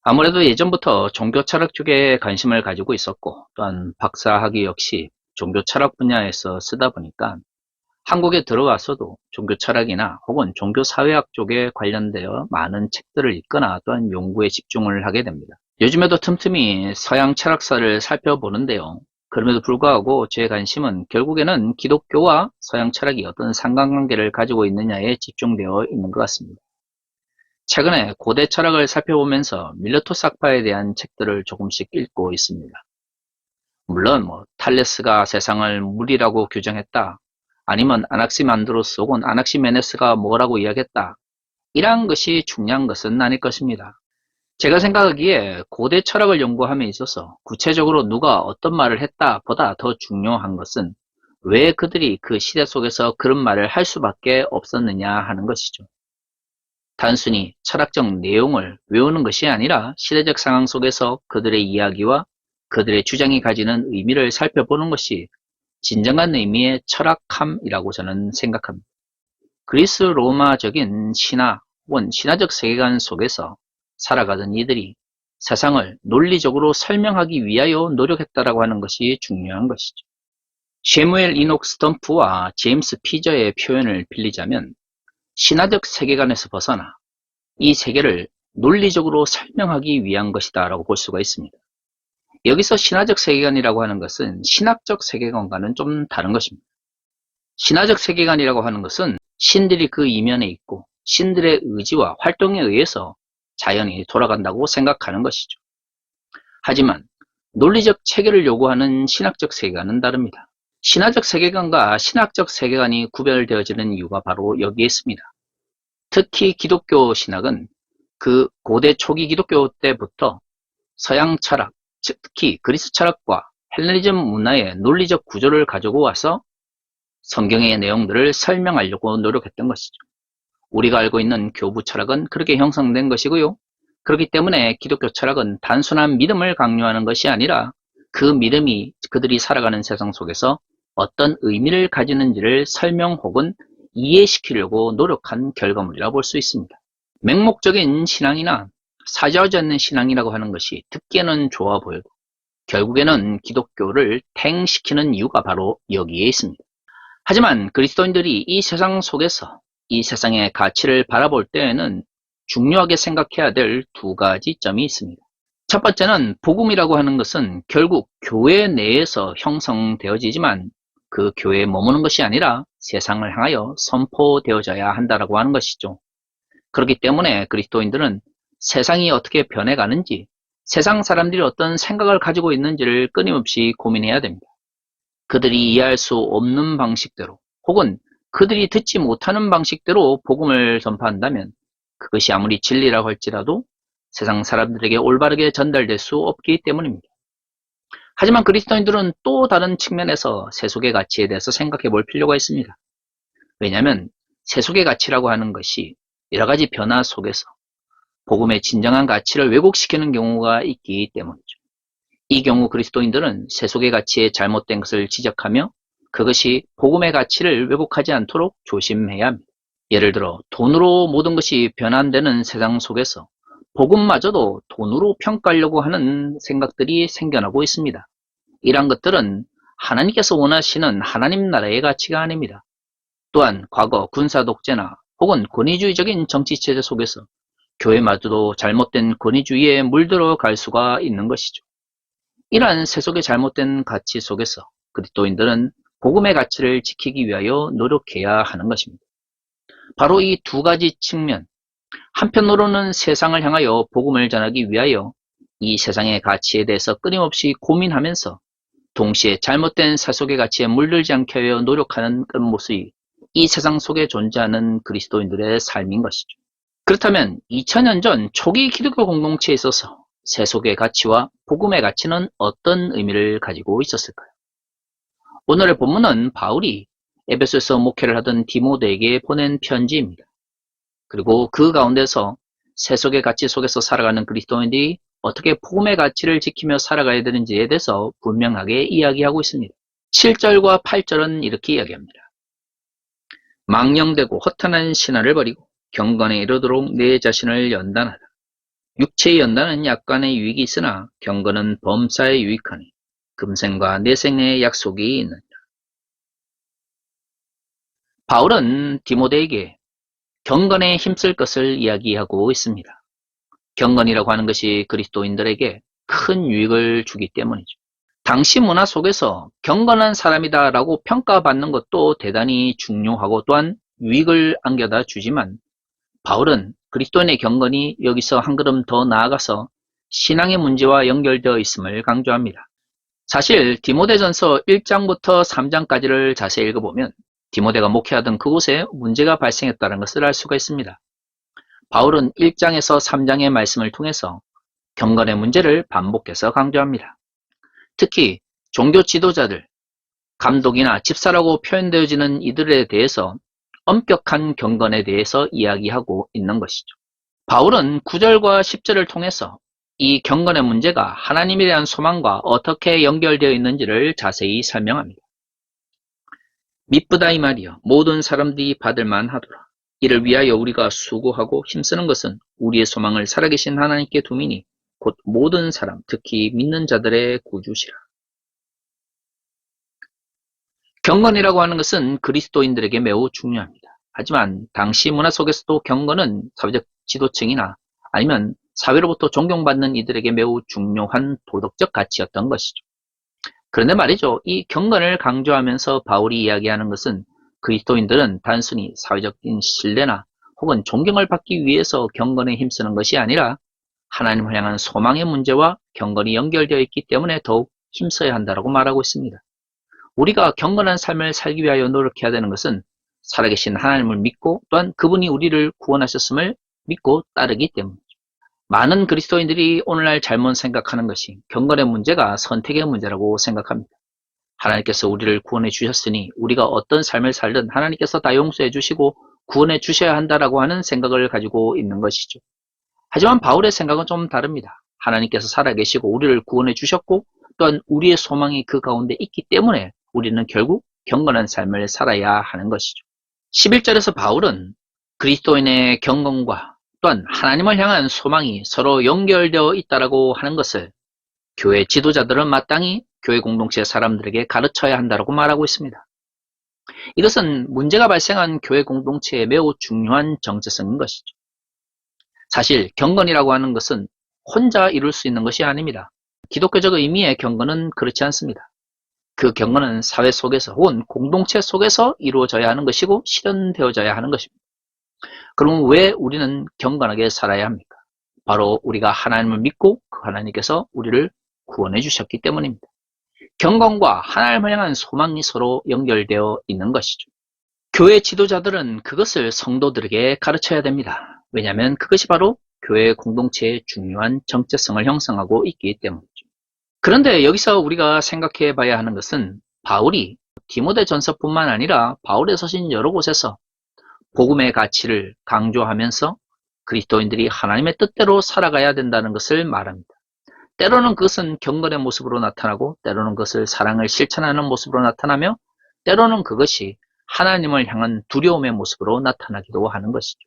아무래도 예전부터 종교 철학 쪽에 관심을 가지고 있었고, 또한 박사학위 역시 종교 철학 분야에서 쓰다 보니까 한국에 들어와서도 종교 철학이나 혹은 종교 사회학 쪽에 관련되어 많은 책들을 읽거나 또한 연구에 집중을 하게 됩니다. 요즘에도 틈틈이 서양 철학사를 살펴보는데요. 그럼에도 불구하고 제 관심은 결국에는 기독교와 서양 철학이 어떤 상관관계를 가지고 있느냐에 집중되어 있는 것 같습니다. 최근에 고대 철학을 살펴보면서 밀레토 삭파에 대한 책들을 조금씩 읽고 있습니다. 물론 탈레스가 세상을 물이라고 규정했다. 아니면 아낙시만드로스 혹은 아낙시메네스가 뭐라고 이야기했다. 이러한 것이 중요한 것은 아닐 것입니다. 제가 생각하기에 고대 철학을 연구함에 있어서 구체적으로 누가 어떤 말을 했다 보다 더 중요한 것은 왜 그들이 그 시대 속에서 그런 말을 할 수밖에 없었느냐 하는 것이죠. 단순히 철학적 내용을 외우는 것이 아니라 시대적 상황 속에서 그들의 이야기와 그들의 주장이 가지는 의미를 살펴보는 것이 진정한 의미의 철학함이라고 저는 생각합니다. 그리스 로마적인 신화 혹은 신화적 세계관 속에서 살아가던 이들이 세상을 논리적으로 설명하기 위하여 노력했다라고 하는 것이 중요한 것이죠. 셰무엘 이녹 스텀프와 제임스 피저의 표현을 빌리자면 신화적 세계관에서 벗어나 이 세계를 논리적으로 설명하기 위한 것이다 라고 볼 수가 있습니다. 여기서 신화적 세계관이라고 하는 것은 신학적 세계관과는 좀 다른 것입니다. 신화적 세계관이라고 하는 것은 신들이 그 이면에 있고 신들의 의지와 활동에 의해서 자연이 돌아간다고 생각하는 것이죠. 하지만 논리적 체계를 요구하는 신학적 세계관은 다릅니다. 신화적 세계관과 신학적 세계관이 구별되어지는 이유가 바로 여기에 있습니다. 특히 기독교 신학은 그 고대 초기 기독교 때부터 서양 철학, 특히 그리스 철학과 헬레니즘 문화의 논리적 구조를 가지고 와서 성경의 내용들을 설명하려고 노력했던 것이죠. 우리가 알고 있는 교부 철학은 그렇게 형성된 것이고요. 그렇기 때문에 기독교 철학은 단순한 믿음을 강요하는 것이 아니라 그 믿음이 그들이 살아가는 세상 속에서 어떤 의미를 가지는지를 설명 혹은 이해시키려고 노력한 결과물이라고 볼 수 있습니다. 맹목적인 신앙이나 사자하지 않는 신앙이라고 하는 것이 듣기에는 좋아 보여도 결국에는 기독교를 퇴행시키는 이유가 바로 여기에 있습니다. 하지만 그리스도인들이 이 세상 속에서 이 세상의 가치를 바라볼 때에는 중요하게 생각해야 될 두 가지 점이 있습니다. 첫 번째는 복음이라고 하는 것은 결국 교회 내에서 형성되어지지만 그 교회에 머무는 것이 아니라 세상을 향하여 선포되어져야 한다라고 하는 것이죠. 그렇기 때문에 그리스도인들은 세상이 어떻게 변해가는지, 세상 사람들이 어떤 생각을 가지고 있는지를 끊임없이 고민해야 됩니다. 그들이 이해할 수 없는 방식대로 혹은 그들이 듣지 못하는 방식대로 복음을 전파한다면 그것이 아무리 진리라고 할지라도 세상 사람들에게 올바르게 전달될 수 없기 때문입니다. 하지만 그리스도인들은 또 다른 측면에서 세속의 가치에 대해서 생각해 볼 필요가 있습니다. 왜냐하면 세속의 가치라고 하는 것이 여러 가지 변화 속에서 복음의 진정한 가치를 왜곡시키는 경우가 있기 때문이죠. 이 경우 그리스도인들은 세속의 가치에 잘못된 것을 지적하며 그것이 복음의 가치를 왜곡하지 않도록 조심해야 합니다. 예를 들어 돈으로 모든 것이 변환되는 세상 속에서 복음마저도 돈으로 평가하려고 하는 생각들이 생겨나고 있습니다. 이러한 것들은 하나님께서 원하시는 하나님 나라의 가치가 아닙니다. 또한 과거 군사 독재나 혹은 권위주의적인 정치체제 속에서 교회마저도 잘못된 권위주의에 물들어 갈 수가 있는 것이죠. 이러한 세속의 잘못된 가치 속에서 그리스도인들은 복음의 가치를 지키기 위하여 노력해야 하는 것입니다. 바로 이 두 가지 측면, 한편으로는 세상을 향하여 복음을 전하기 위하여 이 세상의 가치에 대해서 끊임없이 고민하면서 동시에 잘못된 세속의 가치에 물들지 않게 하여 노력하는 그런 모습이 이 세상 속에 존재하는 그리스도인들의 삶인 것이죠. 그렇다면 2000년 전 초기 기독교 공동체에 있어서 세속의 가치와 복음의 가치는 어떤 의미를 가지고 있었을까요? 오늘의 본문은 바울이 에베소에서 목회를 하던 디모데에게 보낸 편지입니다. 그리고 그 가운데서 세속의 가치 속에서 살아가는 그리스도인들이 어떻게 복음의 가치를 지키며 살아가야 되는지에 대해서 분명하게 이야기하고 있습니다. 7절과 8절은 이렇게 이야기합니다. 망령되고 허탄한 신화를 버리고 경건에 이르도록 내 자신을 연단하라. 육체의 연단은 약간의 유익이 있으나 경건은 범사에 유익하니 금생과 내생의 약속이 있느니라. 바울은 디모데에게 경건에 힘쓸 것을 이야기하고 있습니다. 경건이라고 하는 것이 그리스도인들에게 큰 유익을 주기 때문이죠. 당시 문화 속에서 경건한 사람이다라고 평가받는 것도 대단히 중요하고 또한 유익을 안겨다 주지만 바울은 그리스도인의 경건이 여기서 한 걸음 더 나아가서 신앙의 문제와 연결되어 있음을 강조합니다. 사실 디모데전서 1장부터 3장까지를 자세히 읽어보면 디모데가 목회하던 그곳에 문제가 발생했다는 것을 알 수가 있습니다. 바울은 1장에서 3장의 말씀을 통해서 경건의 문제를 반복해서 강조합니다. 특히 종교 지도자들, 감독이나 집사라고 표현되어지는 이들에 대해서 엄격한 경건에 대해서 이야기하고 있는 것이죠. 바울은 9절과 10절을 통해서 이 경건의 문제가 하나님에 대한 소망과 어떻게 연결되어 있는지를 자세히 설명합니다. 미쁘다 이 말이여 모든 사람들이 받을 만하도라. 이를 위하여 우리가 수고하고 힘쓰는 것은 우리의 소망을 살아계신 하나님께 두미니 곧 모든 사람 특히 믿는 자들의 구주시라. 경건이라고 하는 것은 그리스도인들에게 매우 중요합니다. 하지만 당시 문화 속에서도 경건은 사회적 지도층이나 아니면 사회로부터 존경받는 이들에게 매우 중요한 도덕적 가치였던 것이죠. 그런데 말이죠. 이 경건을 강조하면서 바울이 이야기하는 것은 그리스도인들은 단순히 사회적인 신뢰나 혹은 존경을 받기 위해서 경건에 힘쓰는 것이 아니라 하나님을 향한 소망의 문제와 경건이 연결되어 있기 때문에 더욱 힘써야 한다고 말하고 있습니다. 우리가 경건한 삶을 살기 위하여 노력해야 되는 것은 살아계신 하나님을 믿고 또한 그분이 우리를 구원하셨음을 믿고 따르기 때문이죠. 많은 그리스도인들이 오늘날 잘못 생각하는 것이 경건의 문제가 선택의 문제라고 생각합니다. 하나님께서 우리를 구원해 주셨으니 우리가 어떤 삶을 살든 하나님께서 다 용서해 주시고 구원해 주셔야 한다라고 하는 생각을 가지고 있는 것이죠. 하지만 바울의 생각은 좀 다릅니다. 하나님께서 살아계시고 우리를 구원해 주셨고 또한 우리의 소망이 그 가운데 있기 때문에 우리는 결국 경건한 삶을 살아야 하는 것이죠. 11절에서 바울은 그리스도인의 경건과 또한 하나님을 향한 소망이 서로 연결되어 있다고 하는 것을 교회 지도자들은 마땅히 교회 공동체 사람들에게 가르쳐야 한다고 말하고 있습니다. 이것은 문제가 발생한 교회 공동체에 매우 중요한 정체성인 것이죠. 사실 경건이라고 하는 것은 혼자 이룰 수 있는 것이 아닙니다. 기독교적 의미의 경건은 그렇지 않습니다. 그 경건은 사회 속에서 혹은 공동체 속에서 이루어져야 하는 것이고 실현되어져야 하는 것입니다. 그럼 왜 우리는 경건하게 살아야 합니까? 바로 우리가 하나님을 믿고 그 하나님께서 우리를 구원해 주셨기 때문입니다. 경건과 하나님을 향한 소망이 서로 연결되어 있는 것이죠. 교회 지도자들은 그것을 성도들에게 가르쳐야 됩니다. 왜냐하면 그것이 바로 교회 공동체의 중요한 정체성을 형성하고 있기 때문이죠. 그런데 여기서 우리가 생각해 봐야 하는 것은 바울이 디모데전서뿐만 아니라 바울의 서신 여러 곳에서 복음의 가치를 강조하면서 그리스도인들이 하나님의 뜻대로 살아가야 된다는 것을 말합니다. 때로는 그것은 경건의 모습으로 나타나고 때로는 그것을 사랑을 실천하는 모습으로 나타나며 때로는 그것이 하나님을 향한 두려움의 모습으로 나타나기도 하는 것이죠.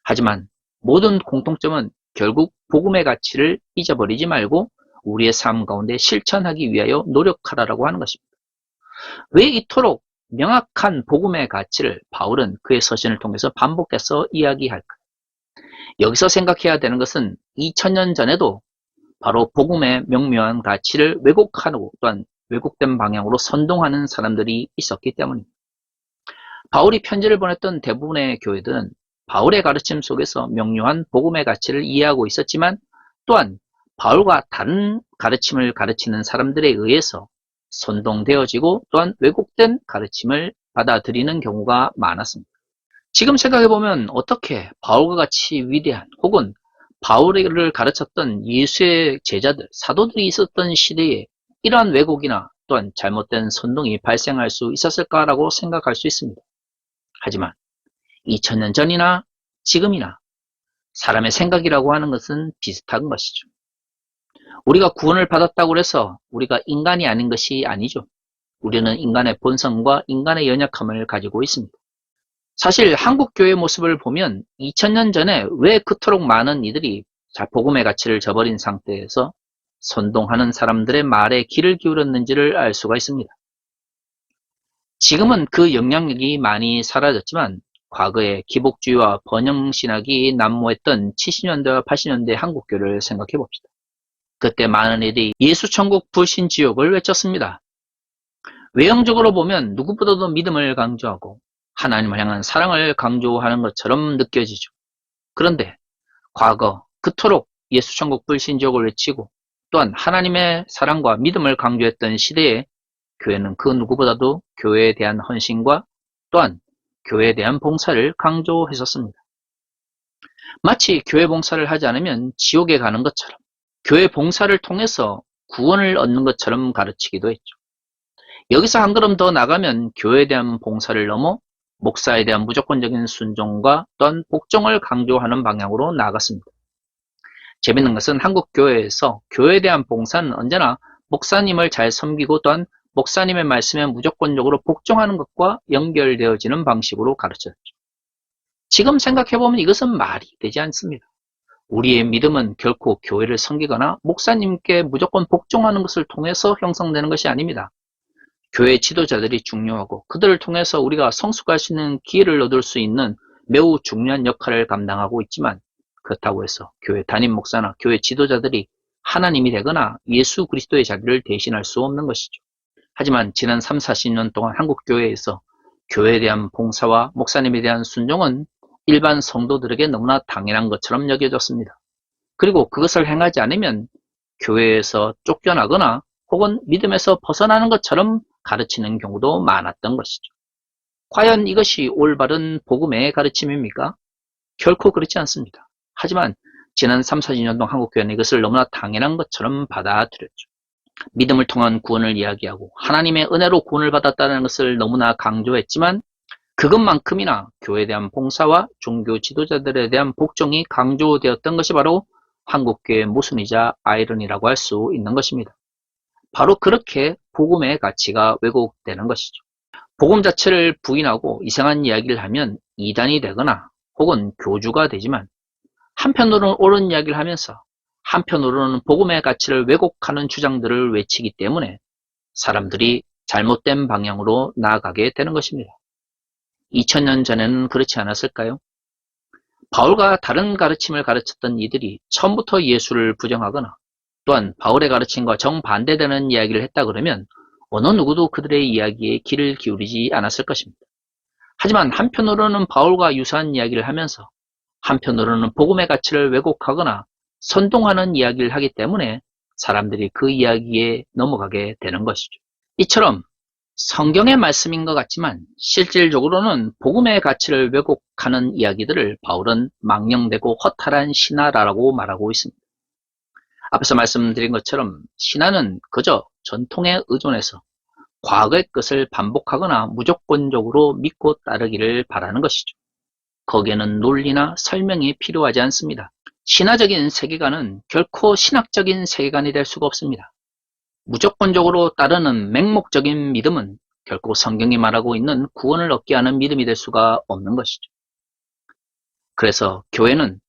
하지만 모든 공통점은 결국 복음의 가치를 잊어버리지 말고 우리의 삶 가운데 실천하기 위하여 노력하라고 하는 것입니다. 왜 이토록 명확한 복음의 가치를 바울은 그의 서신을 통해서 반복해서 이야기할까요? 여기서 생각해야 되는 것은 2000년 전에도 바로 복음의 명료한 가치를 왜곡하고 또한 왜곡된 방향으로 선동하는 사람들이 있었기 때문입니다. 바울이 편지를 보냈던 대부분의 교회들은 바울의 가르침 속에서 명료한 복음의 가치를 이해하고 있었지만 또한 바울과 다른 가르침을 가르치는 사람들에 의해서 선동되어지고 또한 왜곡된 가르침을 받아들이는 경우가 많았습니다. 지금 생각해보면 어떻게 바울과 같이 위대한 혹은 바울을 가르쳤던 예수의 제자들, 사도들이 있었던 시대에 이러한 왜곡이나 또한 잘못된 선동이 발생할 수 있었을까라고 생각할 수 있습니다. 하지만 2000년 전이나 지금이나 사람의 생각이라고 하는 것은 비슷한 것이죠. 우리가 구원을 받았다고 해서 우리가 인간이 아닌 것이 아니죠. 우리는 인간의 본성과 인간의 연약함을 가지고 있습니다. 사실 한국 교회의 모습을 보면 2000년 전에 왜 그토록 많은 이들이 자, 복음의 가치를 저버린 상태에서 선동하는 사람들의 말에 귀를 기울였는지를 알 수가 있습니다. 지금은 그 영향력이 많이 사라졌지만 과거에 기복주의와 번영신학이 난무했던 70년대와 80년대 한국교를 생각해 봅시다. 그때 많은 이들이 예수천국 불신지옥을 외쳤습니다. 외형적으로 보면 누구보다도 믿음을 강조하고 하나님을 향한 사랑을 강조하는 것처럼 느껴지죠. 그런데 과거 그토록 예수천국 불신지옥을 외치고 또한 하나님의 사랑과 믿음을 강조했던 시대에 교회는 그 누구보다도 교회에 대한 헌신과 또한 교회에 대한 봉사를 강조했었습니다. 마치 교회 봉사를 하지 않으면 지옥에 가는 것처럼 교회 봉사를 통해서 구원을 얻는 것처럼 가르치기도 했죠. 여기서 한 걸음 더 나가면 교회에 대한 봉사를 넘어 목사에 대한 무조건적인 순종과 또한 복종을 강조하는 방향으로 나아갔습니다. 재밌는 것은 한국 교회에서 교회에 대한 봉사는 언제나 목사님을 잘 섬기고 또한 목사님의 말씀에 무조건적으로 복종하는 것과 연결되어지는 방식으로 가르쳤죠. 지금 생각해보면 이것은 말이 되지 않습니다. 우리의 믿음은 결코 교회를 섬기거나 목사님께 무조건 복종하는 것을 통해서 형성되는 것이 아닙니다. 교회 지도자들이 중요하고 그들을 통해서 우리가 성숙할 수 있는 기회를 얻을 수 있는 매우 중요한 역할을 감당하고 있지만 그렇다고 해서 교회 담임 목사나 교회 지도자들이 하나님이 되거나 예수 그리스도의 자리를 대신할 수 없는 것이죠. 하지만 지난 3, 40년 동안 한국 교회에서 교회에 대한 봉사와 목사님에 대한 순종은 일반 성도들에게 너무나 당연한 것처럼 여겨졌습니다. 그리고 그것을 행하지 않으면 교회에서 쫓겨나거나 혹은 믿음에서 벗어나는 것처럼 가르치는 경우도 많았던 것이죠. 과연 이것이 올바른 복음의 가르침입니까? 결코 그렇지 않습니다. 하지만 지난 3, 40년 동안 한국교회는 이것을 너무나 당연한 것처럼 받아들였죠. 믿음을 통한 구원을 이야기하고 하나님의 은혜로 구원을 받았다는 것을 너무나 강조했지만 그것만큼이나 교회에 대한 봉사와 종교 지도자들에 대한 복종이 강조되었던 것이 바로 한국교회의 모순이자 아이러니라고 할 수 있는 것입니다. 바로 그렇게 복음의 가치가 왜곡되는 것이죠. 복음 자체를 부인하고 이상한 이야기를 하면 이단이 되거나 혹은 교주가 되지만 한편으로는 옳은 이야기를 하면서 한편으로는 복음의 가치를 왜곡하는 주장들을 외치기 때문에 사람들이 잘못된 방향으로 나아가게 되는 것입니다. 2000년 전에는 그렇지 않았을까요? 바울과 다른 가르침을 가르쳤던 이들이 처음부터 예수를 부정하거나 또한 바울의 가르침과 정반대되는 이야기를 했다 그러면 어느 누구도 그들의 이야기에 귀를 기울이지 않았을 것입니다. 하지만 한편으로는 바울과 유사한 이야기를 하면서 한편으로는 복음의 가치를 왜곡하거나 선동하는 이야기를 하기 때문에 사람들이 그 이야기에 넘어가게 되는 것이죠. 이처럼 성경의 말씀인 것 같지만 실질적으로는 복음의 가치를 왜곡하는 이야기들을 바울은 망령되고 허탈한 신화라고 말하고 있습니다. 앞에서 말씀드린 것처럼 신화는 그저 전통에 의존해서 과거의 것을 반복하거나 무조건적으로 믿고 따르기를 바라는 것이죠. 거기에는 논리나 설명이 필요하지 않습니다. 신화적인 세계관은 결코 신학적인 세계관이 될 수가 없습니다. 무조건적으로 따르는 맹목적인 믿음은 결코 성경이 말하고 있는 구원을 얻게 하는 믿음이 될 수가 없는 것이죠. 그래서 교회는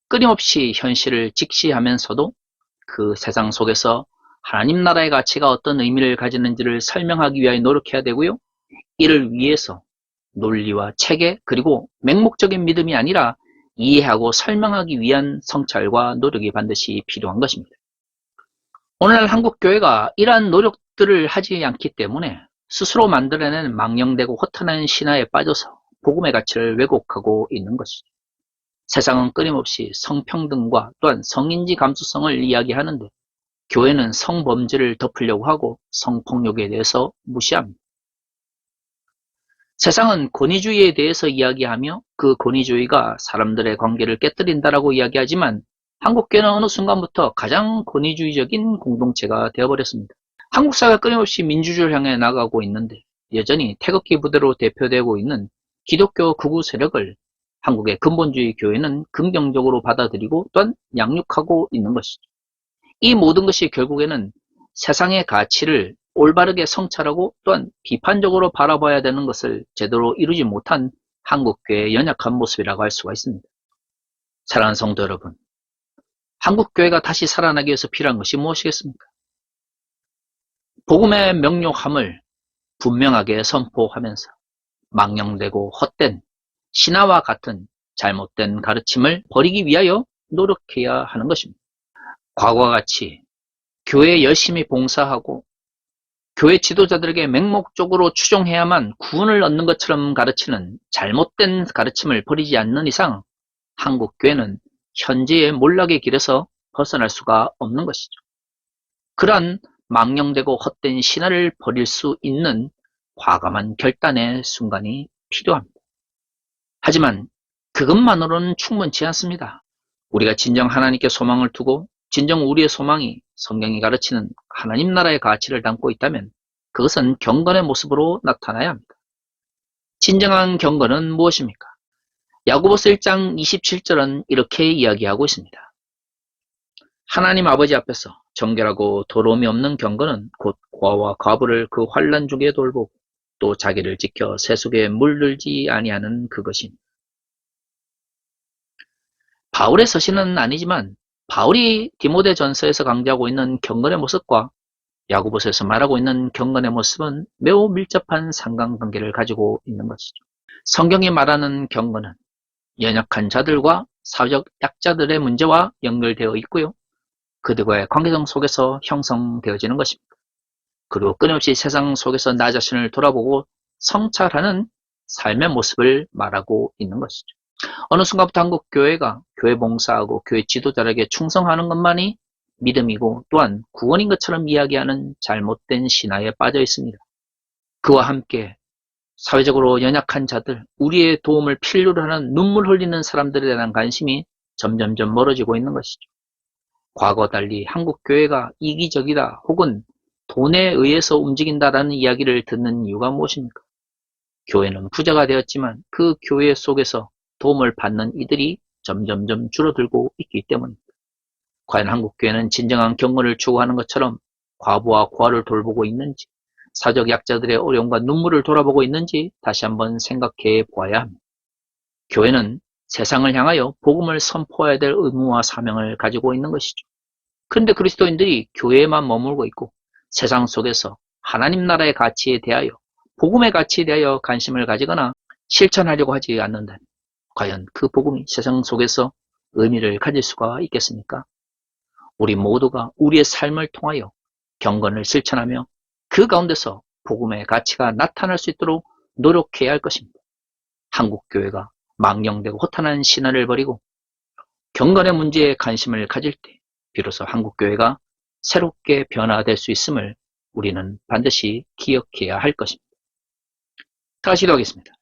끊임없이 현실을 직시하면서도 그 세상 속에서 하나님 나라의 가치가 어떤 의미를 가지는지를 설명하기 위하여 노력해야 되고요. 이를 위해서 논리와 체계 그리고 맹목적인 믿음이 아니라 이해하고 설명하기 위한 성찰과 노력이 반드시 필요한 것입니다. 오늘날 한국교회가 이러한 노력들을 하지 않기 때문에 스스로 만들어낸 망령되고 허탄한 신화에 빠져서 복음의 가치를 왜곡하고 있는 것이죠. 세상은 끊임없이 성평등과 또한 성인지 감수성을 이야기하는데 교회는 성범죄를 덮으려고 하고 성폭력에 대해서 무시합니다. 세상은 권위주의에 대해서 이야기하며 그 권위주의가 사람들의 관계를 깨뜨린다라고 이야기하지만 한국교회는 어느 순간부터 가장 권위주의적인 공동체가 되어버렸습니다. 한국 사회가 끊임없이 민주주의를 향해 나가고 있는데 여전히 태극기 부대로 대표되고 있는 기독교 극우 세력을 한국의 근본주의 교회는 긍정적으로 받아들이고 또한 양육하고 있는 것이죠. 이 모든 것이 결국에는 세상의 가치를 올바르게 성찰하고 또한 비판적으로 바라봐야 되는 것을 제대로 이루지 못한 한국교회의 연약한 모습이라고 할 수가 있습니다. 사랑하는 성도 여러분, 한국교회가 다시 살아나기 위해서 필요한 것이 무엇이겠습니까? 복음의 명료함을 분명하게 선포하면서 망령되고 헛된 신화와 같은 잘못된 가르침을 버리기 위하여 노력해야 하는 것입니다. 과거와 같이 교회에 열심히 봉사하고 교회 지도자들에게 맹목적으로 추종해야만 구원을 얻는 것처럼 가르치는 잘못된 가르침을 버리지 않는 이상 한국교회는 현재의 몰락의 길에서 벗어날 수가 없는 것이죠. 그러한 망령되고 헛된 신화를 버릴 수 있는 과감한 결단의 순간이 필요합니다. 하지만 그것만으로는 충분치 않습니다. 우리가 진정 하나님께 소망을 두고 진정 우리의 소망이 성경이 가르치는 하나님 나라의 가치를 담고 있다면 그것은 경건의 모습으로 나타나야 합니다. 진정한 경건은 무엇입니까? 야고보서 1장 27절은 이렇게 이야기하고 있습니다. 하나님 아버지 앞에서 정결하고 더러움이 없는 경건은 곧 고아와 과부를 그 환난 중에 돌보고 또 자기를 지켜 세속에 물들지 아니하는 그것입니다. 바울의 서신은 아니지만 바울이 디모데 전서에서 강조하고 있는 경건의 모습과 야고보서에서 말하고 있는 경건의 모습은 매우 밀접한 상관관계를 가지고 있는 것이죠. 성경이 말하는 경건은 연약한 자들과 사회적 약자들의 문제와 연결되어 있고요. 그들과의 관계성 속에서 형성되어지는 것입니다. 그리고 끊임없이 세상 속에서 나 자신을 돌아보고 성찰하는 삶의 모습을 말하고 있는 것이죠. 어느 순간부터 한국교회가 교회 봉사하고 교회 지도자에게 충성하는 것만이 믿음이고 또한 구원인 것처럼 이야기하는 잘못된 신화에 빠져 있습니다. 그와 함께 사회적으로 연약한 자들, 우리의 도움을 필요로 하는 눈물 흘리는 사람들에 대한 관심이 점점점 멀어지고 있는 것이죠. 과거와 달리 한국교회가 이기적이다 혹은 돈에 의해서 움직인다라는 이야기를 듣는 이유가 무엇입니까? 교회는 부자가 되었지만 그 교회 속에서 도움을 받는 이들이 점점점 줄어들고 있기 때문입니다. 과연 한국교회는 진정한 경건을 추구하는 것처럼 과부와 고아를 돌보고 있는지, 사회적 약자들의 어려움과 눈물을 돌아보고 있는지 다시 한번 생각해 보아야 합니다. 교회는 세상을 향하여 복음을 선포해야 될 의무와 사명을 가지고 있는 것이죠. 그런데 그리스도인들이 교회에만 머물고 있고 세상 속에서 하나님 나라의 가치에 대하여, 복음의 가치에 대하여 관심을 가지거나 실천하려고 하지 않는다면 과연 그 복음이 세상 속에서 의미를 가질 수가 있겠습니까? 우리 모두가 우리의 삶을 통하여 경건을 실천하며 그 가운데서 복음의 가치가 나타날 수 있도록 노력해야 할 것입니다. 한국교회가 망령되고 허탄한 신화를 버리고 경건의 문제에 관심을 가질 때 비로소 한국교회가 새롭게 변화될 수 있음을 우리는 반드시 기억해야 할 것입니다. 다시 기도하겠습니다.